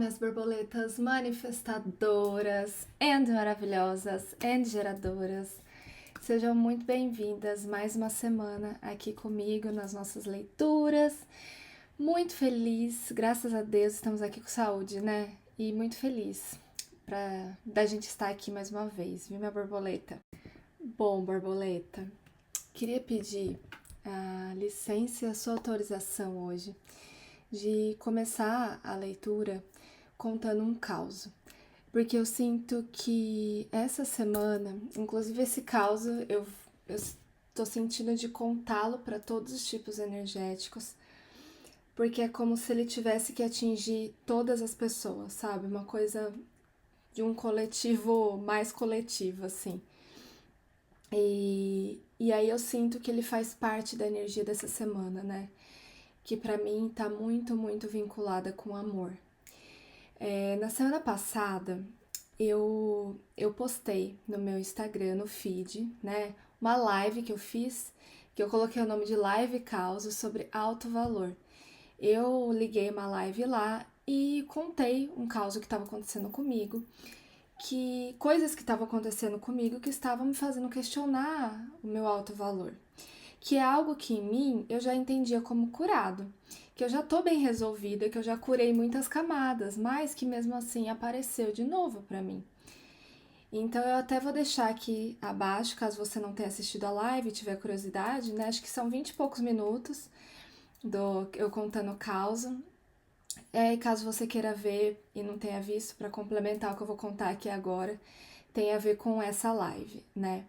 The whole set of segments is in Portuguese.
minhas borboletas manifestadoras and maravilhosas and geradoras. Sejam muito bem-vindas mais uma semana aqui comigo nas nossas leituras. Muito feliz, graças a Deus, estamos aqui com saúde, né? E muito feliz da gente estar aqui mais uma vez, viu, minha borboleta? Bom, borboleta, queria pedir a licença e a sua autorização hoje de começar a leitura contando um caos, porque eu sinto que essa semana, inclusive esse caos, eu estou sentindo de contá-lo para todos os tipos energéticos, porque é como se ele tivesse que atingir todas as pessoas, sabe? Uma coisa de um coletivo mais coletivo, assim. E aí eu sinto que ele faz parte da energia dessa semana, né? Que pra mim tá muito, muito vinculada com o amor. Na semana passada, eu postei no meu Instagram, no feed, né, uma live que eu fiz, que eu coloquei o nome de Live Causa sobre alto valor. Eu liguei uma live lá e contei um caos que estava acontecendo comigo, que coisas que estavam acontecendo comigo que estavam me fazendo questionar o meu alto valor, que é algo que em mim eu já entendia como curado, que eu já tô bem resolvida, que eu já curei muitas camadas, mas que mesmo assim apareceu de novo para mim. Então eu até vou deixar aqui abaixo, caso você não tenha assistido a live e tiver curiosidade, né? Acho que são 20 e poucos minutos do eu contando o caos. E caso você queira ver e não tenha visto, para complementar o que eu vou contar aqui agora, tem a ver com essa live, né?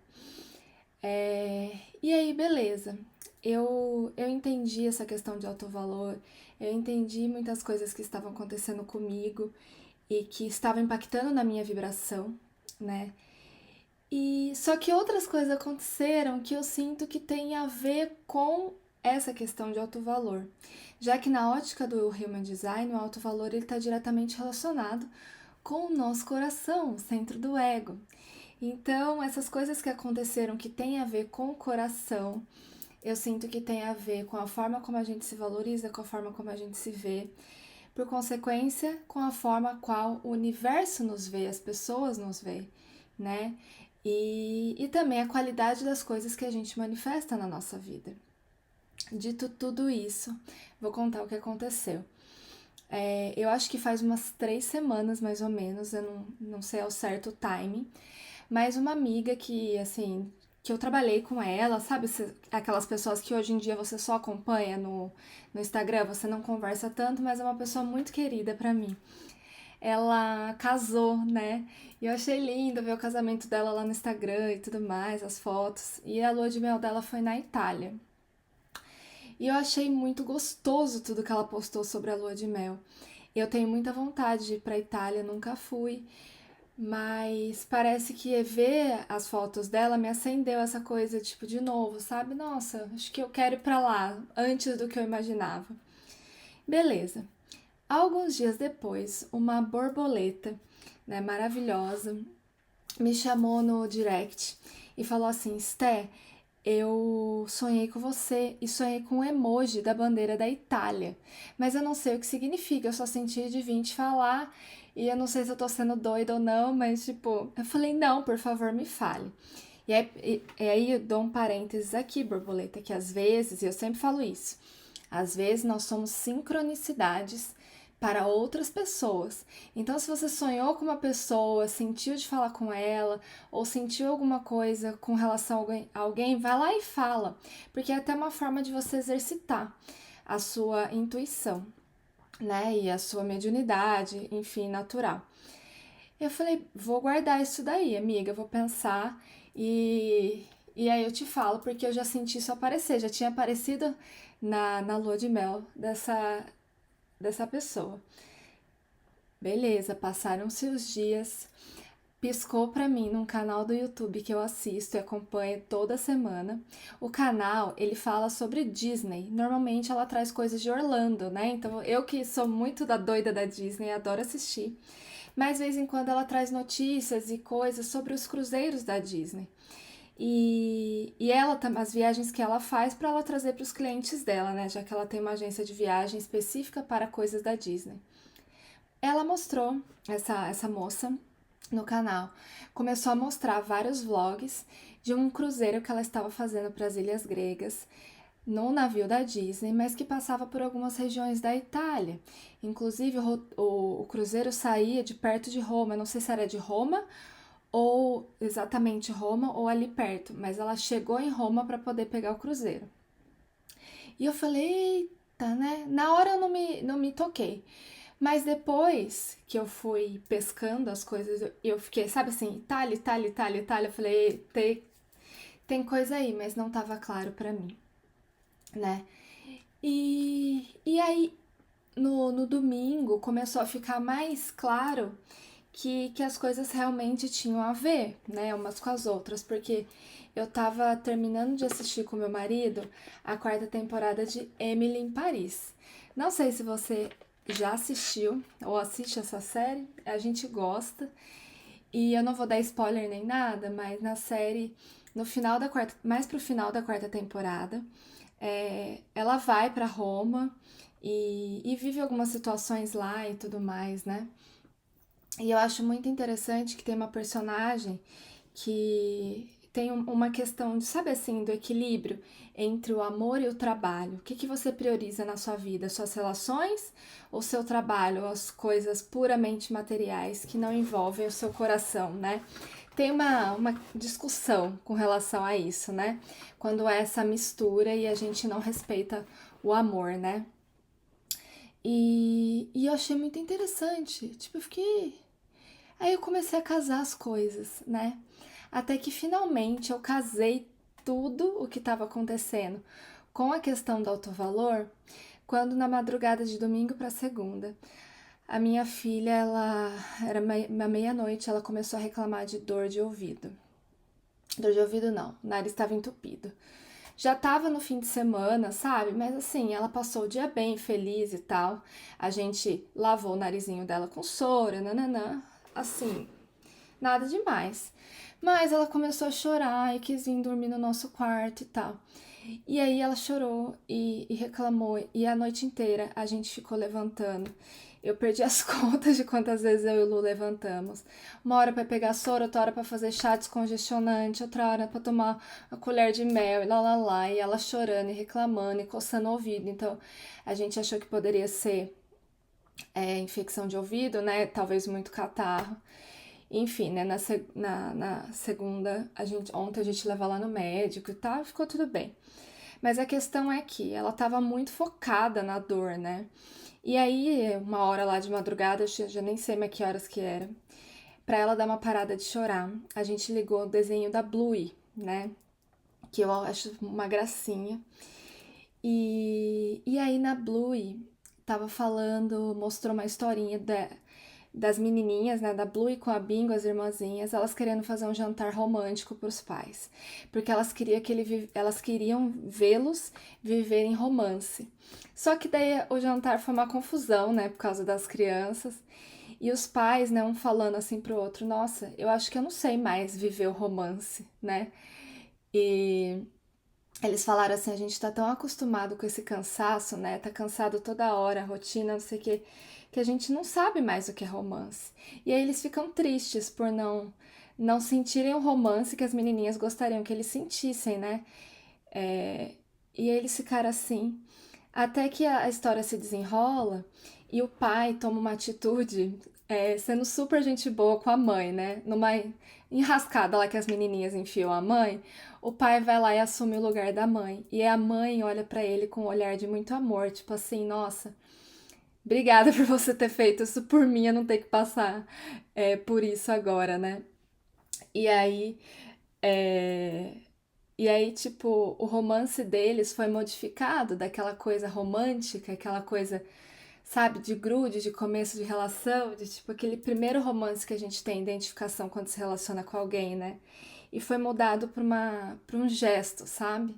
E aí, beleza. Eu entendi essa questão de alto valor, eu entendi muitas coisas que estavam acontecendo comigo e que estavam impactando na minha vibração, né? E só que outras coisas aconteceram que eu sinto que tem a ver com essa questão de alto valor, já que na ótica do Human Design, o alto valor está diretamente relacionado com o nosso coração, o centro do ego. Então, essas coisas que aconteceram que têm a ver com o coração, eu sinto que tem a ver com a forma como a gente se valoriza, com a forma como a gente se vê, por consequência, com a forma qual o universo nos vê, as pessoas nos vê, né? E também a qualidade das coisas que a gente manifesta na nossa vida. Dito tudo isso, vou contar o que aconteceu. Eu acho que faz umas 3 semanas, mais ou menos, eu não sei ao certo o time, mas uma amiga que, assim, que eu trabalhei com ela, sabe? Aquelas pessoas que hoje em dia você só acompanha no Instagram, você não conversa tanto, mas é uma pessoa muito querida pra mim. Ela casou, né? E eu achei lindo ver o casamento dela lá no Instagram e tudo mais, as fotos. E a lua de mel dela foi na Itália. E eu achei muito gostoso tudo que ela postou sobre a lua de mel. Eu tenho muita vontade de ir pra Itália, nunca fui. Mas parece que ver as fotos dela me acendeu essa coisa, tipo, de novo, sabe? Nossa, acho que eu quero ir pra lá antes do que eu imaginava. Beleza. Alguns dias depois, uma borboleta, né, maravilhosa, me chamou no direct e falou assim: Sté, eu sonhei com você e sonhei com um emoji da bandeira da Itália, mas eu não sei o que significa, eu só senti de vir te falar e eu não sei se eu tô sendo doida ou não, mas tipo, eu falei: não, por favor, me fale. E aí eu dou um parênteses aqui, borboleta, que às vezes, e eu sempre falo isso, às vezes nós somos sincronicidades para outras pessoas. Então, se você sonhou com uma pessoa, sentiu de falar com ela, ou sentiu alguma coisa com relação a alguém, vai lá e fala, porque é até uma forma de você exercitar a sua intuição, né? E a sua mediunidade, enfim, natural. Eu falei, vou guardar isso daí, amiga, vou pensar e aí eu te falo, porque eu já senti isso aparecer, já tinha aparecido na lua de mel dessa pessoa. Beleza, passaram-se os dias, piscou pra mim num canal do YouTube que eu assisto e acompanho toda semana. O canal, ele fala sobre Disney. Normalmente ela traz coisas de Orlando, né? Então eu que sou muito da doida da Disney, adoro assistir. Mas de vez em quando ela traz notícias e coisas sobre os cruzeiros da Disney. E ela, as viagens que ela faz para ela trazer para os clientes dela, né? Já que ela tem uma agência de viagem específica para coisas da Disney. ela mostrou, essa moça no canal, começou a mostrar vários vlogs de um cruzeiro que ela estava fazendo para as Ilhas Gregas, no navio da Disney, mas que passava por algumas regiões da Itália. Inclusive, o cruzeiro saía de perto de Roma, não sei se era de Roma ou exatamente Roma ou ali perto, mas ela chegou em Roma para poder pegar o cruzeiro. E eu falei, eita, né? Na hora eu não me toquei. Mas depois que eu fui pescando as coisas, eu fiquei, sabe assim, Itália, Itália, Itália, Itália. Eu falei, tem coisa aí, mas não tava claro pra mim, né? E aí, no domingo, começou a ficar mais claro que as coisas realmente tinham a ver, né, umas com as outras, porque eu tava terminando de assistir com meu marido a quarta temporada de Emily em Paris. Não sei se você já assistiu ou assiste essa série, a gente gosta. E eu não vou dar spoiler nem nada, mas na série, no final da quarta, mais pro final da quarta temporada, ela vai para Roma e vive algumas situações lá e tudo mais, né? E eu acho muito interessante que tem uma personagem que tem uma questão de, sabe assim, do equilíbrio entre o amor e o trabalho. O que, que você prioriza na sua vida? Suas relações ou seu trabalho? Ou as coisas puramente materiais que não envolvem o seu coração, né? Tem uma discussão com relação a isso, né? Quando é essa mistura e a gente não respeita o amor, né? E eu achei muito interessante. Tipo, eu fiquei. Aí eu comecei a casar as coisas, né? Até que finalmente eu casei tudo o que estava acontecendo com a questão do autovalor, quando na madrugada de domingo para segunda, a minha filha, ela era meia-noite, ela começou a reclamar de dor de ouvido. Dor de ouvido não, o nariz estava entupido. Já tava no fim de semana, sabe? Mas assim, ela passou o dia bem, feliz e tal. A gente lavou o narizinho dela com soro, nananã. Assim, nada demais. Mas ela começou a chorar e quis vir dormir no nosso quarto e tal. E aí ela chorou e reclamou. E a noite inteira a gente ficou levantando. Eu perdi as contas de quantas vezes eu e o Lu levantamos. Uma hora para pegar soro, outra hora para fazer chá descongestionante, outra hora para tomar uma colher de mel e lá lá lá. E ela chorando e reclamando e coçando o ouvido. Então a gente achou que poderia ser infecção de ouvido, né? Talvez muito catarro. Enfim, né? Na segunda, ontem a gente levou lá no médico e tal, ficou tudo bem. Mas a questão é que ela estava muito focada na dor, né? E aí, uma hora lá de madrugada, eu já nem sei mais que horas que era, pra ela dar uma parada de chorar, a gente ligou o desenho da Bluey, né? Que eu acho uma gracinha. E aí na Bluey tava falando, mostrou uma historinha das menininhas, né, da Blue com a Bingo, as irmãzinhas, elas querendo fazer um jantar romântico para os pais, porque elas queriam vê-los viverem romance. Só que daí o jantar foi uma confusão, né, por causa das crianças. E os pais, né, um falando assim pro outro, nossa, eu acho que eu não sei mais viver o romance, né? E eles falaram assim, a gente tá tão acostumado com esse cansaço, né? Tá cansado toda hora, rotina, não sei o quê, que a gente não sabe mais o que é romance. E aí eles ficam tristes por não sentirem o romance que as menininhas gostariam que eles sentissem, né? E aí eles ficaram assim, até que a história se desenrola e o pai toma uma atitude, sendo super gente boa com a mãe, né? Numa enrascada lá que as menininhas enfiam a mãe, o pai vai lá e assume o lugar da mãe. E a mãe olha pra ele com um olhar de muito amor, tipo assim, nossa, obrigada por você ter feito isso por mim, eu não ter que passar por isso agora, né? E aí, é, e aí, tipo, o romance deles foi modificado daquela coisa romântica, aquela coisa, sabe, de grude, de começo de relação, de tipo aquele primeiro romance que a gente tem identificação quando se relaciona com alguém, né? E foi mudado para um gesto, sabe?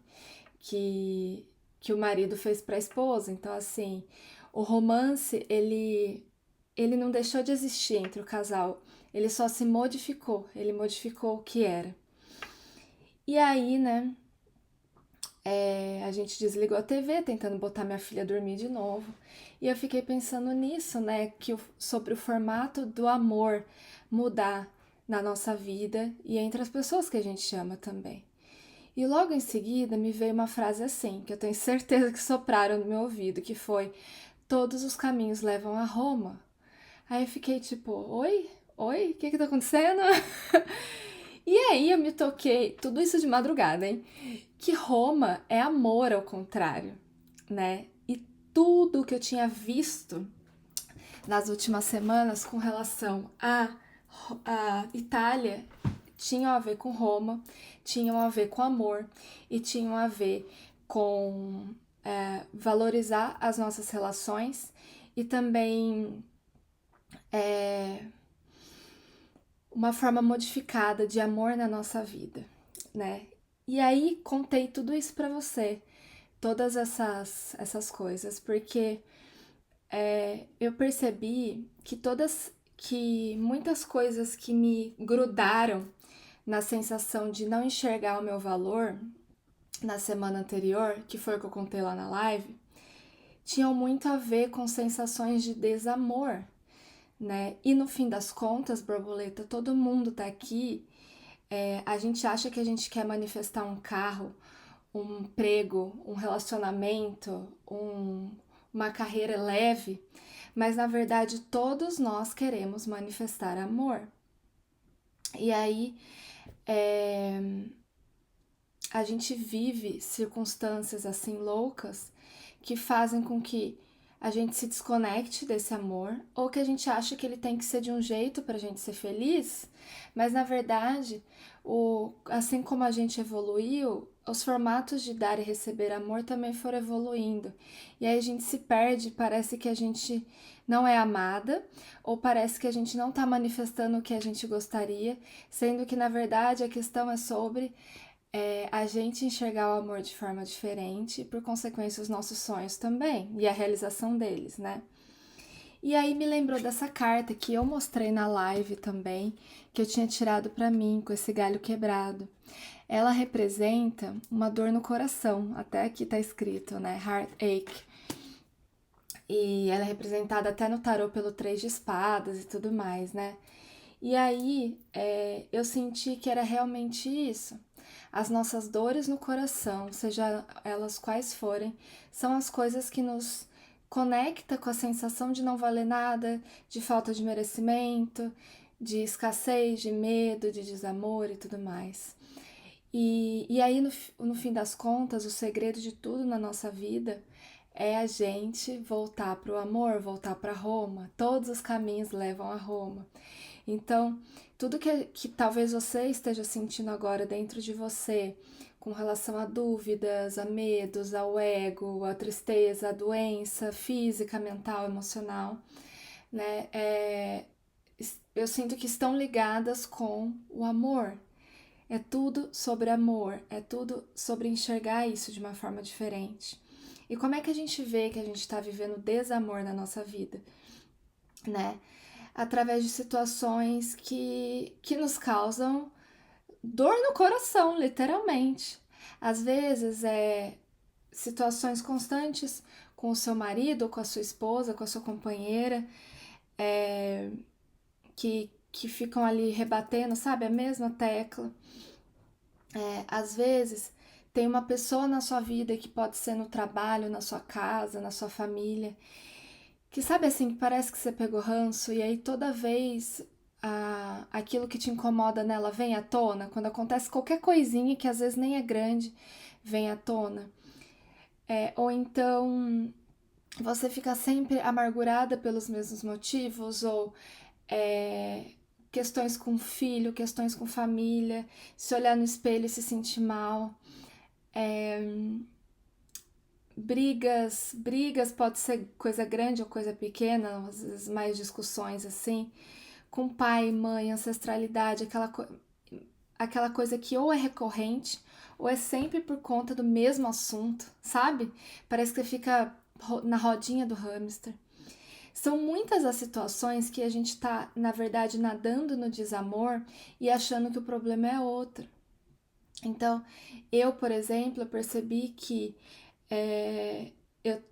Que, que o marido fez para a esposa. Então, assim, o romance, ele não deixou de existir entre o casal, ele só se modificou, ele modificou o que era. E aí, né, A gente desligou a TV, tentando botar minha filha a dormir de novo. E eu fiquei pensando nisso, né? Sobre o formato do amor mudar na nossa vida e entre as pessoas que a gente ama também. E logo em seguida me veio uma frase assim, que eu tenho certeza que sopraram no meu ouvido, que foi: todos os caminhos levam a Roma. Aí eu fiquei tipo, oi? Oi? O que tá acontecendo? E aí eu me toquei, tudo isso de madrugada, hein? Que Roma é amor ao contrário, né? E tudo que eu tinha visto nas últimas semanas com relação à Itália tinham a ver com Roma, tinham a ver com amor e tinham a ver com valorizar as nossas relações e também uma forma modificada de amor na nossa vida, né? E aí contei tudo isso para você, todas essas coisas, porque eu percebi que muitas coisas que me grudaram na sensação de não enxergar o meu valor na semana anterior, que foi o que eu contei lá na live, tinham muito a ver com sensações de desamor, né? E no fim das contas, borboleta, todo mundo tá aqui. A gente acha que a gente quer manifestar um carro, um emprego, um relacionamento, uma carreira leve, mas na verdade todos nós queremos manifestar amor. E aí a gente vive circunstâncias assim loucas que fazem com que a gente se desconecte desse amor, ou que a gente acha que ele tem que ser de um jeito pra gente ser feliz, mas na verdade, assim como a gente evoluiu, os formatos de dar e receber amor também foram evoluindo. E aí a gente se perde, parece que a gente não é amada, ou parece que a gente não está manifestando o que a gente gostaria, sendo que na verdade a questão é sobre a gente enxergar o amor de forma diferente e, por consequência, os nossos sonhos também e a realização deles, né? E aí me lembrou dessa carta que eu mostrei na live também, que eu tinha tirado para mim com esse galho quebrado. Ela representa uma dor no coração, até aqui tá escrito, né? Heartache. E ela é representada até no tarô pelo 3 de espadas e tudo mais, né? E aí eu senti que era realmente isso. As nossas dores no coração, seja elas quais forem, são as coisas que nos conecta com a sensação de não valer nada, de falta de merecimento, de escassez, de medo, de desamor e tudo mais. E aí, no fim das contas, o segredo de tudo na nossa vida é a gente voltar para o amor, voltar para Roma. Todos os caminhos levam a Roma. Então, tudo que talvez você esteja sentindo agora dentro de você, com relação a dúvidas, a medos, ao ego, a tristeza, a doença física, mental, emocional, né? Eu sinto que estão ligadas com o amor. É tudo sobre amor, é tudo sobre enxergar isso de uma forma diferente. E como é que a gente vê que a gente está vivendo desamor na nossa vida, né? Através de situações que nos causam dor no coração, literalmente. Às vezes situações constantes com o seu marido, com a sua esposa, com a sua companheira, que ficam ali rebatendo, sabe, a mesma tecla. Às vezes tem uma pessoa na sua vida que pode ser no trabalho, na sua casa, na sua família, que sabe assim, que parece que você pegou ranço e aí toda vez aquilo que te incomoda nela vem à tona, quando acontece qualquer coisinha que às vezes nem é grande, vem à tona. Ou então você fica sempre amargurada pelos mesmos motivos, ou questões com filho, questões com família, se olhar no espelho e se sentir mal. Brigas pode ser coisa grande ou coisa pequena, às vezes mais discussões assim, com pai, mãe, ancestralidade, aquela coisa que ou é recorrente ou é sempre por conta do mesmo assunto, sabe? Parece que você fica na rodinha do hamster. São muitas as situações que a gente tá, na verdade, nadando no desamor e achando que o problema é outro. Então, por exemplo, eu percebi que, é, eu,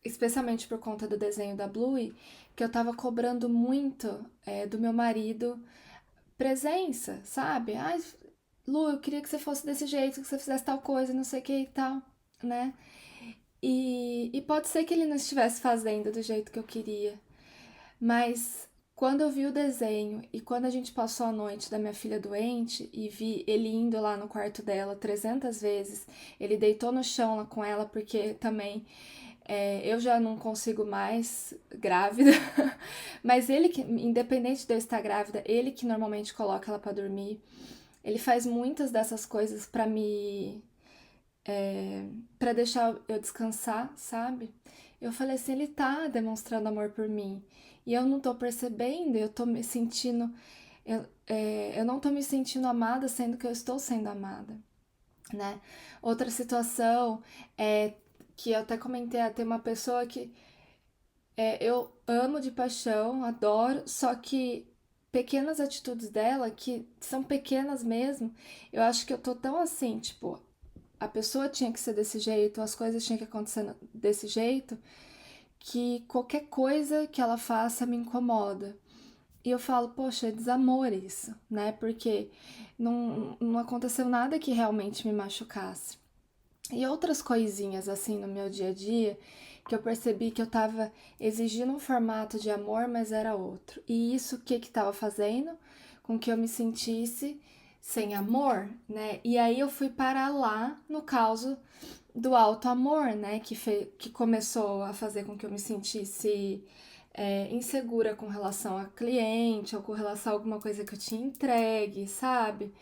especialmente por conta do desenho da Bluey, que eu tava cobrando muito do meu marido presença, sabe? Ai, Lu, eu queria que você fosse desse jeito, que você fizesse tal coisa, não sei o que e tal, né? E pode ser que ele não estivesse fazendo do jeito que eu queria, mas quando eu vi o desenho e quando a gente passou a noite da minha filha doente e vi ele indo lá no quarto dela 300 vezes, ele deitou no chão lá com ela porque também eu já não consigo mais grávida, mas ele que, independente de eu estar grávida, ele que normalmente coloca ela para dormir, ele faz muitas dessas coisas para deixar eu descansar, sabe? Eu falei assim, ele tá demonstrando amor por mim. E eu não tô percebendo, eu tô me sentindo. Eu não tô me sentindo amada, sendo que eu estou sendo amada, né? Outra situação é que eu até comentei, tem uma pessoa que eu amo de paixão, adoro, só que pequenas atitudes dela, que são pequenas mesmo, eu acho que eu tô tão assim, tipo, a pessoa tinha que ser desse jeito, as coisas tinham que acontecer desse jeito, que qualquer coisa que ela faça me incomoda. E eu falo, poxa, é desamor isso, né? Porque não aconteceu nada que realmente me machucasse. E outras coisinhas assim no meu dia a dia que eu percebi que eu tava exigindo um formato de amor, mas era outro. E isso o que que tava fazendo? Com que eu me sentisse sem amor, né? E aí eu fui parar lá no caso do alto amor, né? Que começou a fazer com que eu me sentisse insegura com relação a cliente ou com relação a alguma coisa que eu tinha entregue, sabe?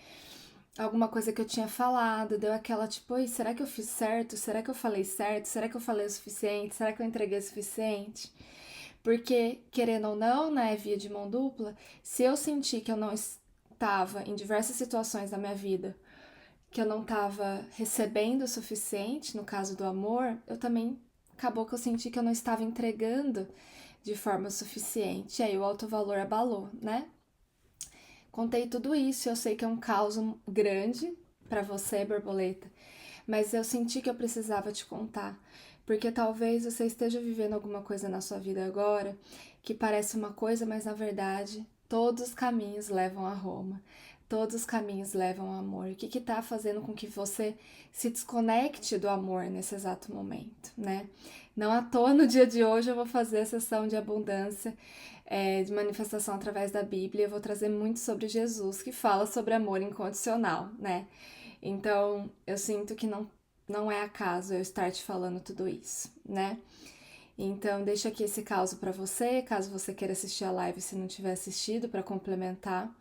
Alguma coisa que eu tinha falado, deu aquela tipo, oi, será que eu fiz certo? Será que eu falei certo? Será que eu falei o suficiente? Será que eu entreguei o suficiente? Porque, querendo ou não, né, via de mão dupla, se eu senti que eu não estava em diversas situações da minha vida, que eu não estava recebendo o suficiente, no caso do amor, eu também acabou que eu senti que eu não estava entregando de forma suficiente. E aí o autovalor abalou, né? Contei tudo isso, eu sei que é um caos grande para você, borboleta, mas eu senti que eu precisava te contar, porque talvez você esteja vivendo alguma coisa na sua vida agora que parece uma coisa, mas na verdade todos os caminhos levam a Roma. Todos os caminhos levam ao amor. O que está fazendo com que você se desconecte do amor nesse exato momento, né? Não à toa no dia de hoje eu vou fazer a sessão de abundância de manifestação através da Bíblia. Eu vou trazer muito sobre Jesus, que fala sobre amor incondicional, né? Então, eu sinto que não é acaso eu estar te falando tudo isso, né? Então, deixo aqui esse caso para você, caso você queira assistir a live se não tiver assistido, para complementar.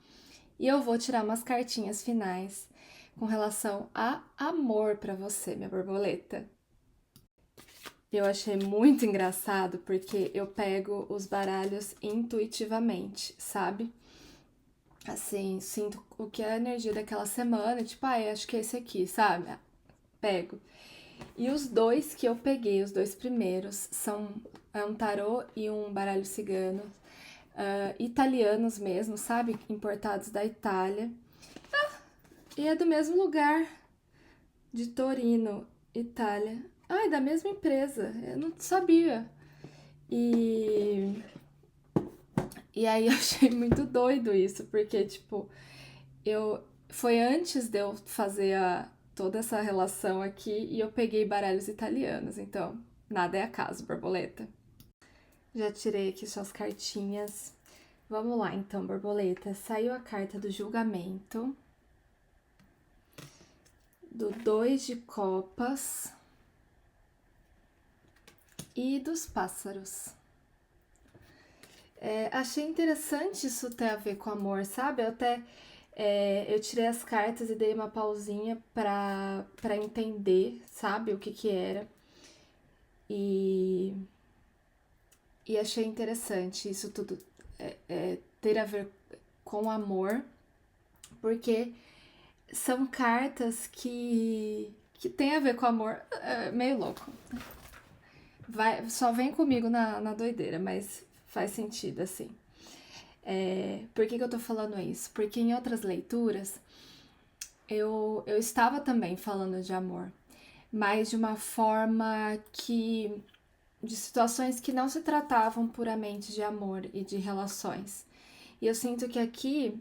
E eu vou tirar umas cartinhas finais com relação a amor para você, minha borboleta. Eu achei muito engraçado porque eu pego os baralhos intuitivamente, sabe? Assim, sinto o que é a energia daquela semana, tipo, acho que é esse aqui, sabe? Pego. E os dois que eu peguei, os dois primeiros, são um tarô e um baralho cigano, italianos mesmo, sabe? Importados da Itália. E é do mesmo lugar, de Torino, Itália. Ai, da mesma empresa, eu não sabia. E, e aí eu achei muito doido isso, porque, tipo, foi antes de eu fazer toda essa relação aqui e eu peguei baralhos italianos, então nada é acaso, borboleta. Já tirei aqui suas cartinhas. Vamos lá, então, borboleta. Saiu a carta do julgamento, do 2 de copas e dos pássaros. Achei interessante isso ter a ver com amor, sabe? Eu tirei as cartas e dei uma pausinha para entender, sabe, o que que era. E, e achei interessante isso tudo ter a ver com amor, porque são cartas que tem a ver com amor. É meio louco. Só vem comigo na doideira, mas faz sentido, assim. Por que eu tô falando isso? Porque em outras leituras, eu estava também falando de amor, mas de uma forma que de situações que não se tratavam puramente de amor e de relações. E eu sinto que aqui,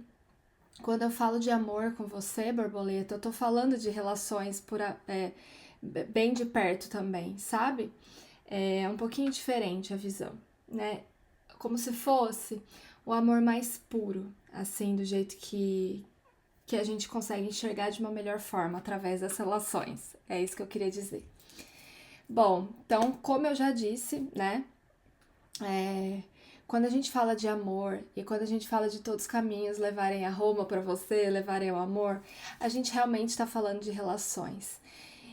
quando eu falo de amor com você, borboleta, eu tô falando de relações bem de perto também, sabe? É um pouquinho diferente a visão, né? Como se fosse o amor mais puro, assim, do jeito que a gente consegue enxergar de uma melhor forma através das relações. É isso que eu queria dizer. Bom, então, como eu já disse, né? É, quando a gente fala de amor e quando a gente fala de todos os caminhos levarem a Roma para você, levarem ao amor, a gente realmente está falando de relações.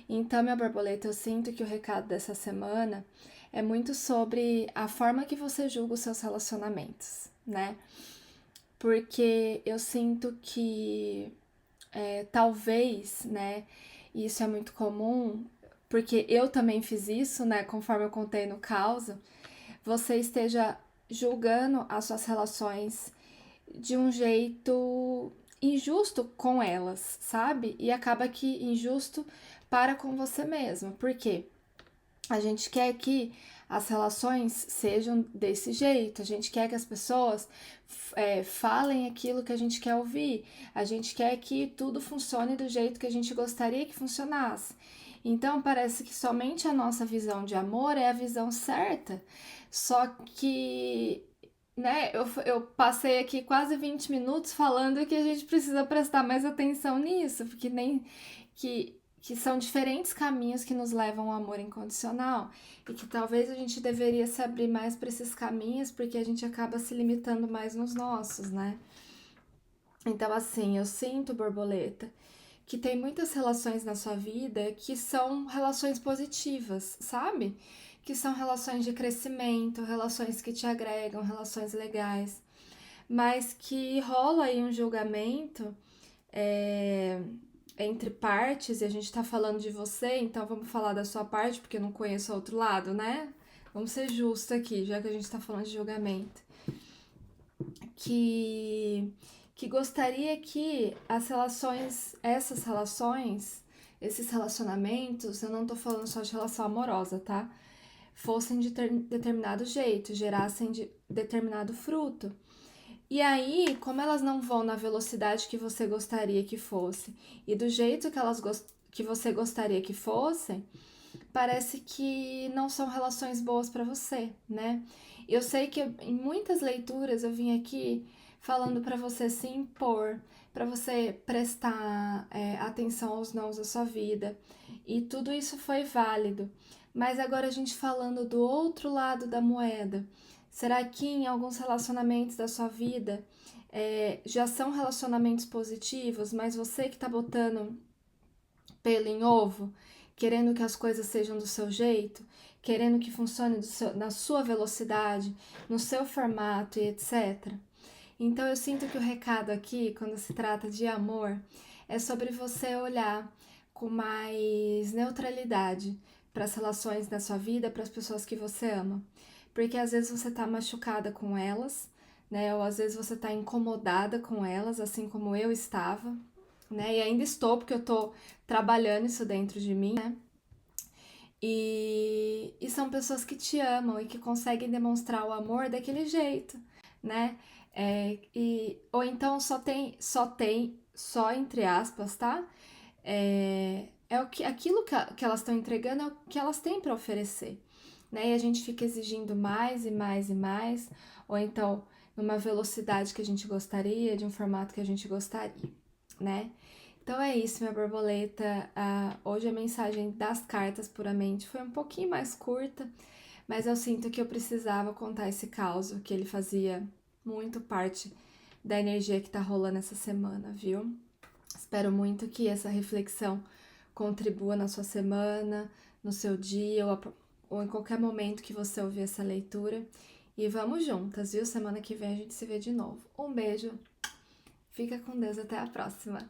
Então, minha borboleta, eu sinto que o recado dessa semana é muito sobre a forma que você julga os seus relacionamentos, né? Porque eu sinto que talvez, né, e isso é muito comum, porque eu também fiz isso, né, conforme eu contei no caos, você esteja julgando as suas relações de um jeito injusto com elas, sabe? E acaba que injusto para com você mesmo. Por quê? A gente quer que as relações sejam desse jeito, a gente quer que as pessoas falem aquilo que a gente quer ouvir, a gente quer que tudo funcione do jeito que a gente gostaria que funcionasse. Então parece que somente a nossa visão de amor é a visão certa, só que né, eu passei aqui quase 20 minutos falando que a gente precisa prestar mais atenção nisso, porque nem que são diferentes caminhos que nos levam ao amor incondicional e que talvez a gente deveria se abrir mais para esses caminhos porque a gente acaba se limitando mais nos nossos, né? Então, assim, eu sinto, borboleta, que tem muitas relações na sua vida que são relações positivas, sabe? Que são relações de crescimento, relações que te agregam, relações legais, mas que rola aí um julgamento é, entre partes, e a gente tá falando de você, então vamos falar da sua parte, porque eu não conheço o outro lado, né? Vamos ser justos aqui, já que a gente tá falando de julgamento. Que, que gostaria que essas relações, esses relacionamentos, eu não tô falando só de relação amorosa, tá? Fossem de determinado jeito, gerassem de determinado fruto. E aí, como elas não vão na velocidade que você gostaria que fosse e do jeito que você gostaria que fossem, parece que não são relações boas para você, né? Eu sei que em muitas leituras eu vim aqui falando para você se impor, para você prestar atenção aos nãos da sua vida, e tudo isso foi válido. Mas agora a gente falando do outro lado da moeda, será que em alguns relacionamentos da sua vida já são relacionamentos positivos, mas você que tá botando pelo em ovo, querendo que as coisas sejam do seu jeito, querendo que funcione na sua velocidade, no seu formato e etc. Então eu sinto que o recado aqui, quando se trata de amor, é sobre você olhar com mais neutralidade para as relações da sua vida, para as pessoas que você ama. Porque às vezes você tá machucada com elas, né? Ou às vezes você tá incomodada com elas, assim como eu estava, né? E ainda estou, porque eu tô trabalhando isso dentro de mim, né? E são pessoas que te amam e que conseguem demonstrar o amor daquele jeito, né? Ou então só entre aspas, tá? Aquilo que elas estão entregando é o que elas têm para oferecer, né? E a gente fica exigindo mais e mais e mais, ou então numa velocidade que a gente gostaria, de um formato que a gente gostaria, né? Então é isso, minha borboleta. Hoje a mensagem das cartas puramente foi um pouquinho mais curta, mas eu sinto que eu precisava contar esse caos, que ele fazia muito parte da energia que tá rolando essa semana, viu? Espero muito que essa reflexão contribua na sua semana, no seu dia ou em qualquer momento que você ouvir essa leitura. E vamos juntas, viu? Semana que vem a gente se vê de novo. Um beijo, fica com Deus, até a próxima!